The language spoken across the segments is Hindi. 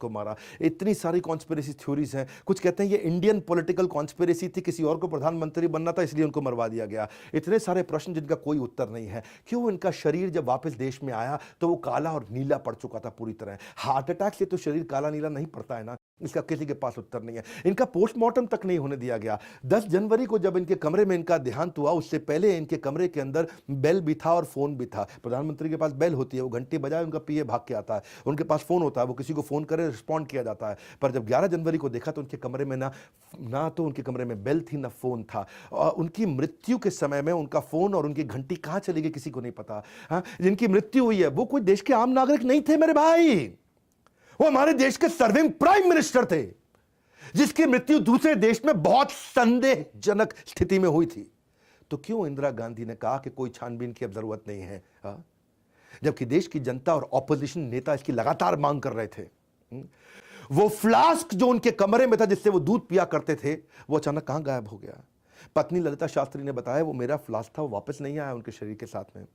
इनको मारा। इतनी सारी कॉन्स्पिरेसी थ्योरीज हैं। कुछ कहते हैं ये इंडियन पॉलिटिकल कॉन्स्पिरेसी थी, किसी और को प्रधानमंत्री बनना था इसलिए उनको मरवा दिया गया। इतने सारे प्रश्न जिनका कोई उत्तर नहीं है। क्यों इनका शरीर जब वापस देश में आया तो वो काला और नीला पड़ चुका था पूरी तरह। हार्ट अटैक से तो शरीर काला नीला नहीं पड़ता है ना, इसका किसी के पास उत्तर नहीं है। इनका पोस्टमार्टम तक नहीं होने दिया गया। 10 जनवरी को जब इनके कमरे में इनका देहांत हुआ, उससे पहले इनके कमरे के अंदर बेल भी था और फोन भी था। प्रधानमंत्री के पास बेल होती है, वो घंटी बजाए उनका पीए भाग के आता है। उनके पास फोन होता है, वो किसी को फोन करे रिस्पॉन्ड किया जाता है। पर जब 11 जनवरी को देखा तो उनके कमरे में ना तो उनके कमरे में बेल थी ना फोन था। और उनकी मृत्यु के समय में उनका फोन और उनकी घंटी कहां चली गई किसी को नहीं पता। हाँ, जिनकी मृत्यु हुई है वो कोई देश के आम नागरिक नहीं थे मेरे भाई, वो हमारे देश के सर्विंग प्राइम मिनिस्टर थे, जिसकी मृत्यु दूसरे देश में बहुत संदेहजनक स्थिति में हुई थी। तो क्यों इंदिरा गांधी ने कहा कि कोई छानबीन की अब जरूरत नहीं है, जबकि देश की जनता और ऑपोजिशन नेता इसकी लगातार मांग कर रहे थे। वो फ्लास्क जो उनके कमरे में था जिससे वो दूध पिया करते थे, वो अचानक कहां गायब हो गया। पत्नी ललिता शास्त्री ने बताया वो मेरा फ्लास्क था, वो वापस नहीं आया उनके शरीर के साथ में।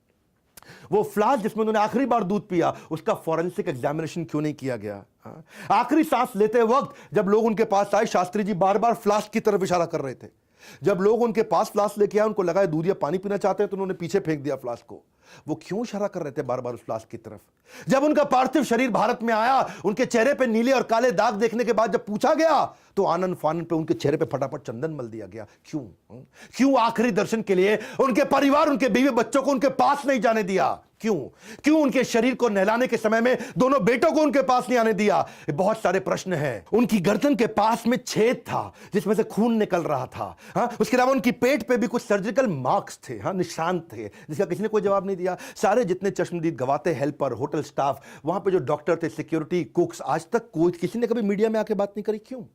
वो फ्लास्क जिसमें उन्होंने आखिरी बार दूध पिया, उसका फॉरेंसिक एग्जामिनेशन क्यों नहीं किया गया। आखिरी सांस लेते वक्त जब लोग उनके पास आए, शास्त्री जी बार बार फ्लास्क की तरफ इशारा कर रहे थे। जब लोग उनके पास फ्लास्क लेके आए, उनको लगा दूध या पानी पीना चाहते हैं, तो उन्होंने पीछे फेंक दिया फ्लास्क को। वो क्यों इशारा कर रहे थे बार बार उस फ्लास्क की तरफ। जब उनका पार्थिव शरीर भारत में आया, उनके चेहरे पे नीले और काले दाग देखने के बाद जब पूछा गया तो आनंद फानन पे उनके चेहरे पे फटाफट चंदन मल दिया गया। क्यों आखिरी दर्शन के लिए उनके परिवार, उनके बीवी बच्चों को उनके पास नहीं जाने दिया। क्यों उनके शरीर को नहलाने के समय में दोनों बेटों को उनके पास नहीं आने दिया। बहुत सारे प्रश्न हैं। उनकी गर्दन के पास में छेद था जिसमें से खून निकल रहा था। उसके अलावा उनकी पेट पे भी कुछ सर्जिकल मार्क्स थे, निशान थे, जिसका किसी ने कोई जवाब नहीं दिया। सारे जितने चश्मदीद गवाते, हेल्पर, होटल स्टाफ, वहां पे जो डॉक्टर थे, सिक्योरिटी, कुक्स, आज तक कोई किसी ने कभी मीडिया में आके बात नहीं करी।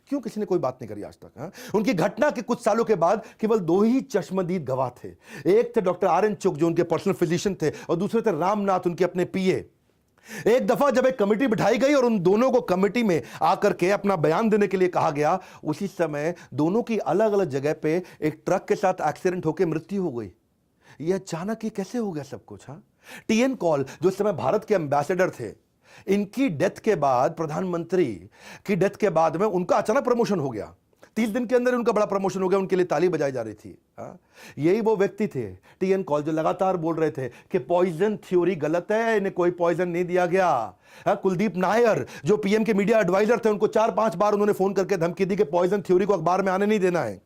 क्यों किसी ने कोई बात नहीं करी आज तक। उनकी घटना के कुछ सालों के बाद केवल 2 ही चश्मदीद गवाह थे। एक थे डॉक्टर RN चुग जो उनके पर्सनल फिजिशियन थे, और दूसरे थे रामनाथ, उनके अपने पीए। एक दफा जब एक कमेटी बिठाई गई और उन दोनों को कमेटी में आकर के अपना बयान देने के लिए कहा गया, उसी समय दोनों की अलग अलग जगह पे एक ट्रक के साथ एक्सीडेंट होकर मृत्यु हो गई। यह अचानक ही कैसे हो गया सब कुछ। TN कॉल जो उस समय भारत के एम्बेसडर थे, इनकी डेथ के बाद, प्रधानमंत्री की डेथ के बाद में उनका अचानक प्रमोशन हो गया। 30 दिन के अंदर उनका बड़ा प्रमोशन हो गया, उनके लिए ताली बजाई जा रही थी। यही वो व्यक्ति थे TN कॉल जो लगातार बोल रहे थे कि पॉइजन थ्योरी गलत है, इन्हें कोई पॉइजन नहीं दिया गया। कुलदीप नायर जो PM के मीडिया एडवाइजर थे, उनको 4-5 बार उन्होंने फोन करके धमकी दी कि पॉइजन थ्योरी को अखबार में आने नहीं देना है।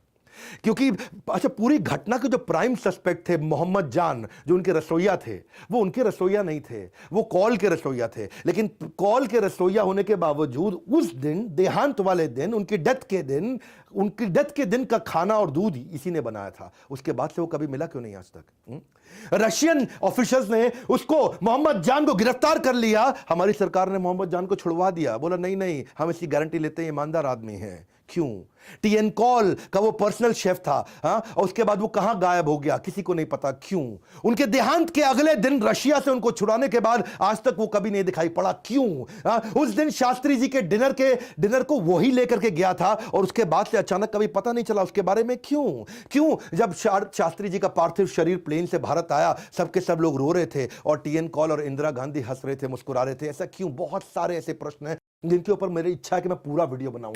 क्योंकि अच्छा, पूरी घटना के जो प्राइम सस्पेक्ट थे मोहम्मद जान, जो उनके रसोइया थे, वो उनके रसोइया नहीं थे, वो कॉल के रसोइया थे। लेकिन कॉल के रसोइया होने के बावजूद उस दिन, देहांत वाले दिन, उनकी डेथ के दिन का खाना और दूध इसी ने बनाया था। उसके बाद से वो कभी मिला क्यों नहीं आज तक। रशियन ऑफिशियल्स ने उसको, मोहम्मद जान को गिरफ्तार कर लिया। हमारी सरकार ने मोहम्मद जान को छुड़वा दिया, बोला नहीं हम इसकी गारंटी लेते हैं, ईमानदार आदमी है। क्यों? TN कॉल का वो पर्सनल शेफ था, और उसके बाद वो कहां गायब हो गया किसी को नहीं पता। क्यों? उनके देहांत के अगले दिन रशिया से उनको छुड़ाने के बाद आज तक वो कभी नहीं दिखाई पड़ा। क्यों? उस दिन शास्त्री जी के डिनर को वही लेकर के गया था, और उसके बाद से अचानक कभी पता नहीं चला उसके बारे में। क्यों जब शास्त्री जी का पार्थिव शरीर प्लेन से भारत आया, सबके सब लोग रो रहे थे, और TN कॉल और इंदिरा गांधी हंस रहे थे, मुस्कुरा रहे थे। ऐसा क्यों? बहुत सारे ऐसे प्रश्न हैं जिनके ऊपर मेरी इच्छा है कि मैं पूरा वीडियो बनाऊं।